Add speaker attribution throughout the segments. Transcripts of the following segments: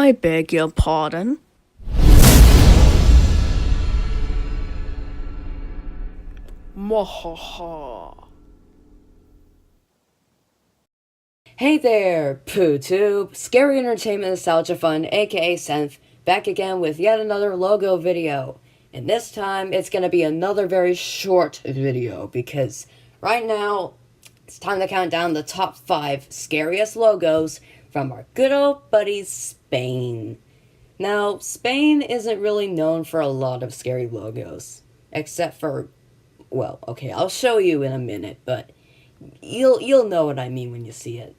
Speaker 1: I beg your pardon? Mwahaha.
Speaker 2: Hey there, PooTube! Scary Entertainment Nostalgia Fun, aka SENF, back again with yet another logo video. And this time, it's gonna be another very short video, because right now, it's time to count down the top 5 scariest logos from our good old buddies, Spain. Now, Spain isn't really known for a lot of scary logos, except for, well, okay, I'll show you in a minute, but you'll know what I mean when you see it.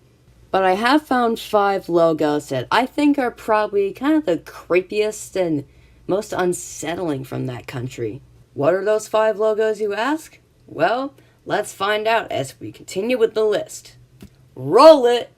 Speaker 2: But I have found 5 logos that I think are probably kind of the creepiest and most unsettling from that country. What are those 5 logos, you ask? Well, let's find out as we continue with the list. Roll it!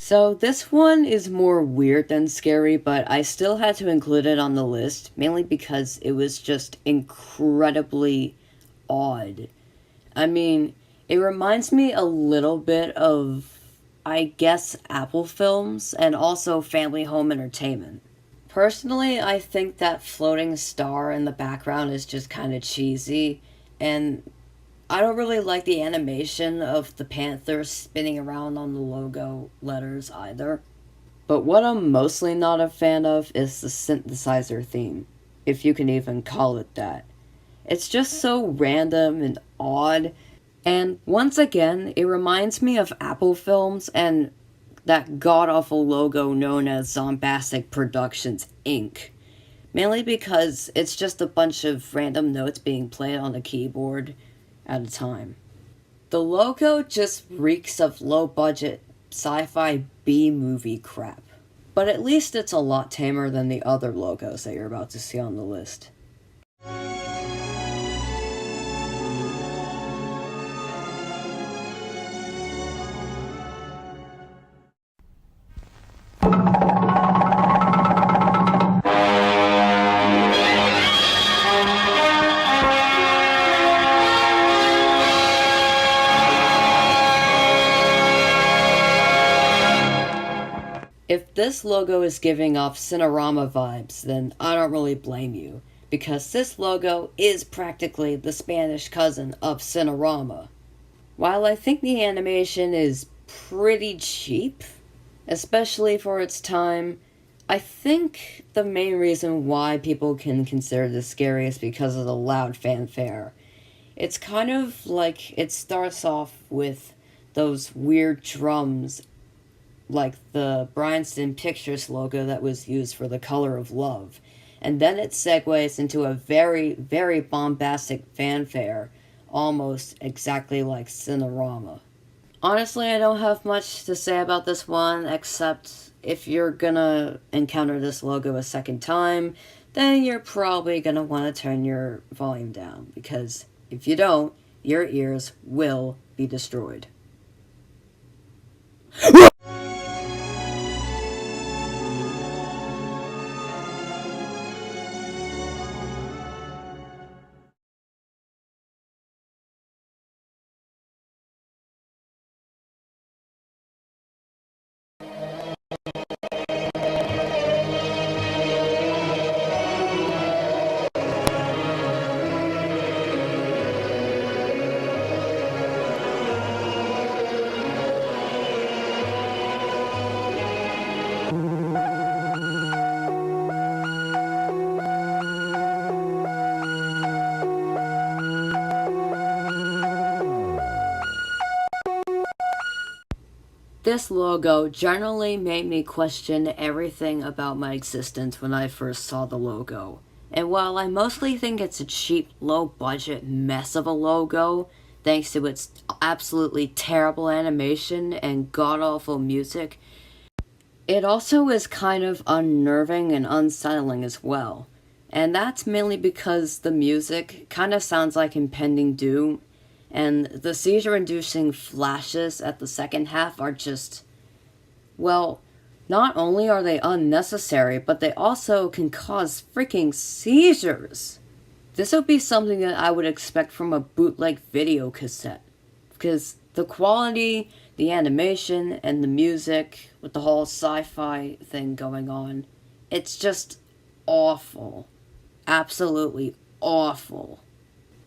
Speaker 2: So this one is more weird than scary, but I still had to include it on the list, mainly because it was just incredibly odd. I mean, it reminds me a little bit of, I guess, Apple films and also family home entertainment. Personally, I think that floating star in the background is just kind of cheesy, and I don't really like the animation of the panther spinning around on the logo letters either. But what I'm mostly not a fan of is the synthesizer theme, if you can even call it that. It's just so random and odd, and once again, it reminds me of Apple films and that god-awful logo known as Zombastic Productions, Inc. Mainly because it's just a bunch of random notes being played on the keyboard at a time. The logo just reeks of low-budget sci-fi B-movie crap. But at least it's a lot tamer than the other logos that you're about to see on the list. If this logo is giving off Cinerama vibes, then I don't really blame you, because this logo is practically the Spanish cousin of Cinerama. While I think the animation is pretty cheap, especially for its time, I think the main reason why people can consider this scary is because of the loud fanfare. It's kind of like it starts off with those weird drums, like the Bryanston Pictures logo that was used for The Color of Love. And then it segues into a very, very bombastic fanfare, almost exactly like Cinerama. Honestly, I don't have much to say about this one, except if you're gonna encounter this logo a second time, then you're probably gonna want to turn your volume down, because if you don't, your ears will be destroyed. This logo generally made me question everything about my existence when I first saw the logo. And while I mostly think it's a cheap, low-budget mess of a logo, thanks to its absolutely terrible animation and god-awful music, it also is kind of unnerving and unsettling as well. And that's mainly because the music kind of sounds like impending doom, and the seizure-inducing flashes at the second half are just, well, not only are they unnecessary, but they also can cause freaking seizures. This would be something that I would expect from a bootleg video cassette. Because the quality, the animation, and the music, with the whole sci-fi thing going on, it's just awful. Absolutely awful.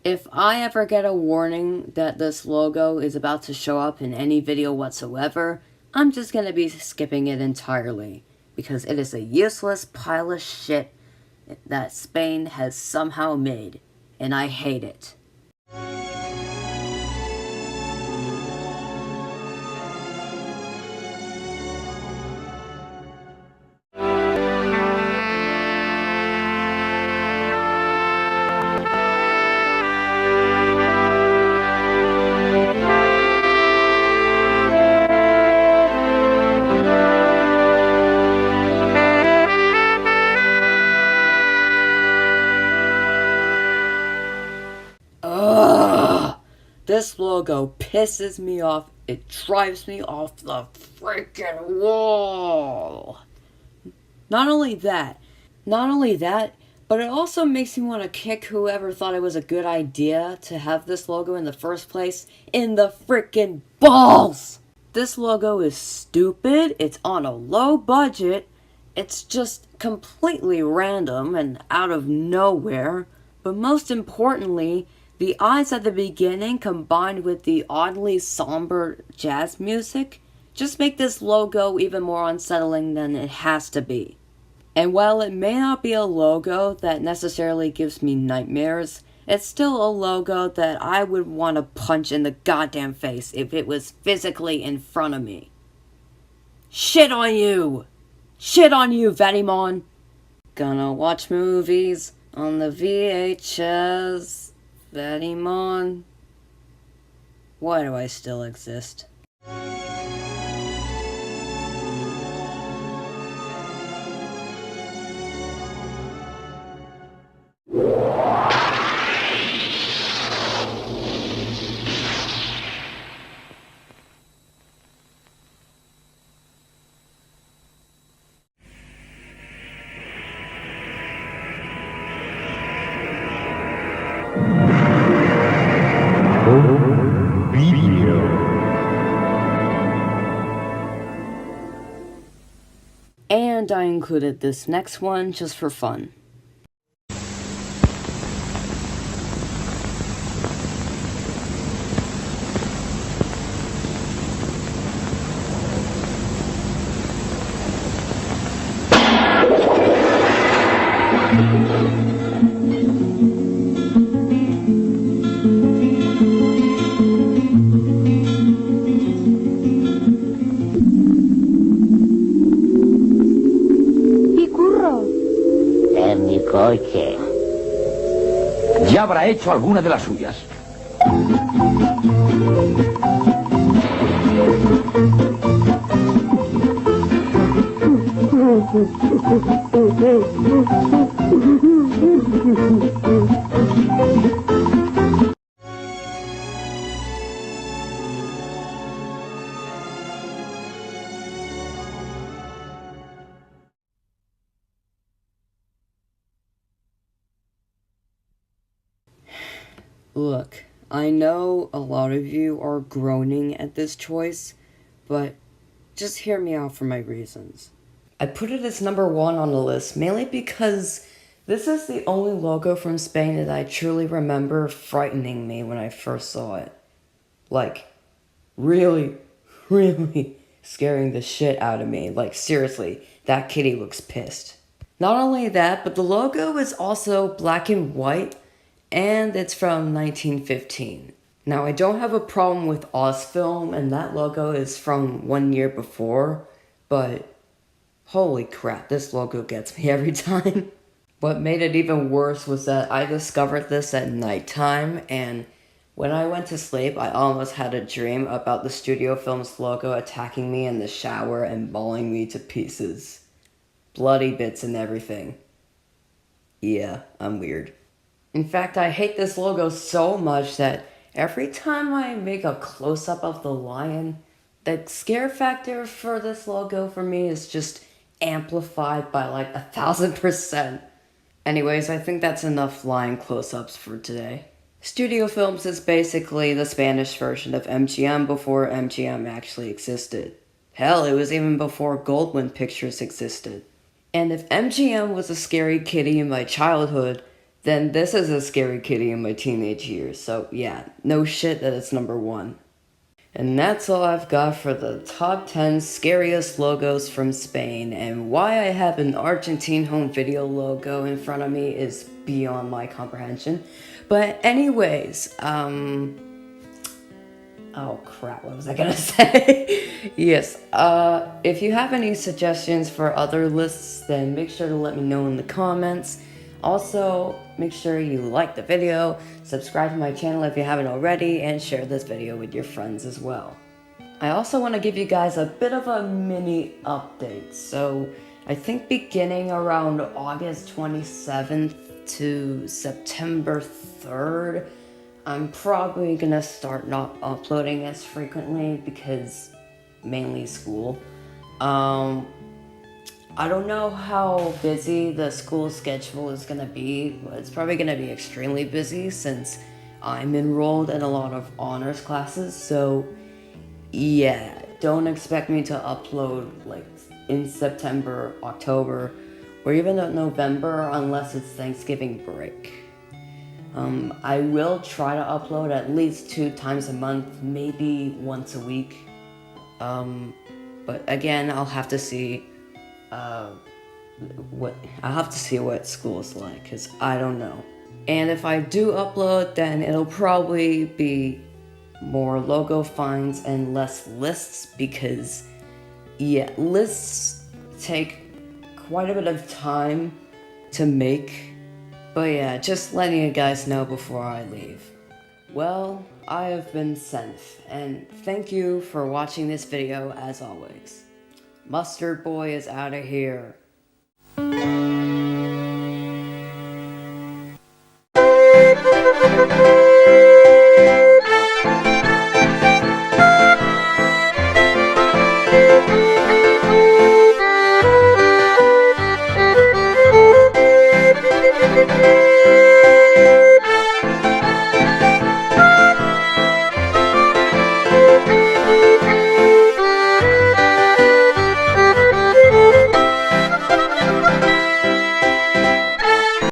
Speaker 2: If I ever get a warning that this logo is about to show up in any video whatsoever, I'm just gonna be skipping it entirely, because it is a useless pile of shit that Spain has somehow made, and I hate it. This logo pisses me off. It drives me off the freaking wall. Not only that, but it also makes me want to kick whoever thought it was a good idea to have this logo in the first place in the freaking balls. This logo is stupid. It's on a low budget. It's just completely random and out of nowhere. But most importantly, the eyes at the beginning combined with the oddly somber jazz music just make this logo even more unsettling than it has to be. And while it may not be a logo that necessarily gives me nightmares, it's still a logo that I would want to punch in the goddamn face if it was physically in front of me. Shit on you! Shit on you, Vetemon! Gonna watch movies on the VHS. Vetemon. Why do I still exist? And I included this next one just for fun.
Speaker 3: En mi coche.
Speaker 4: Ya habrá hecho alguna de las suyas.
Speaker 2: Look, I know a lot of you are groaning at this choice, but just hear me out for my reasons. I put it as number 1 on the list mainly because this is the only logo from Spain that I truly remember frightening me when I first saw it. Like, really, really scaring the shit out of me. Like, seriously, that kitty looks pissed. Not only that, but the logo is also black and white, and it's from 1915. Now, I don't have a problem with Ozfilm, and that logo is from 1 year before, but holy crap, this logo gets me every time. What made it even worse was that I discovered this at nighttime, and when I went to sleep, I almost had a dream about the Studio Films logo attacking me in the shower and mauling me to pieces. Bloody bits and everything. Yeah, I'm weird. In fact, I hate this logo so much that every time I make a close-up of the lion, the scare factor for this logo for me is just amplified by like 1,000%. Anyways, I think that's enough lion close-ups for today. Studio Films is basically the Spanish version of MGM before MGM actually existed. Hell, it was even before Goldwyn Pictures existed. And if MGM was a scary kitty in my childhood, then this is a scary kitty in my teenage years. So yeah, no shit that it's number 1. And that's all I've got for the top 10 scariest logos from Spain, and why I have an Argentine home video logo in front of me is beyond my comprehension. But anyways, oh crap, what was I gonna say? Yes, if you have any suggestions for other lists, then make sure to let me know in the comments. Also, make sure you like the video, subscribe to my channel if you haven't already, and share this video with your friends as well. I also want to give you guys a bit of a mini update. So, I think beginning around August 27th to September 3rd, I'm probably gonna start not uploading as frequently because mainly school. I don't know how busy the school schedule is gonna be, but it's probably gonna be extremely busy since I'm enrolled in a lot of honors classes, so yeah, don't expect me to upload like in September, October, or even November unless it's Thanksgiving break. I will try to upload at least 2 times a month, maybe once a week. But again, I'll have to see what school's like, because I don't know. And if I do upload, then it'll probably be more logo finds and less lists, because yeah, lists take quite a bit of time to make. But yeah, just letting you guys know before I leave. Well, I have been SENF, and thank you for watching this video as always. Mustard Boy is out of here.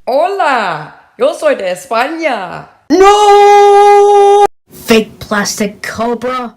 Speaker 3: Hola, yo soy de España.
Speaker 1: Fake plastic cobra.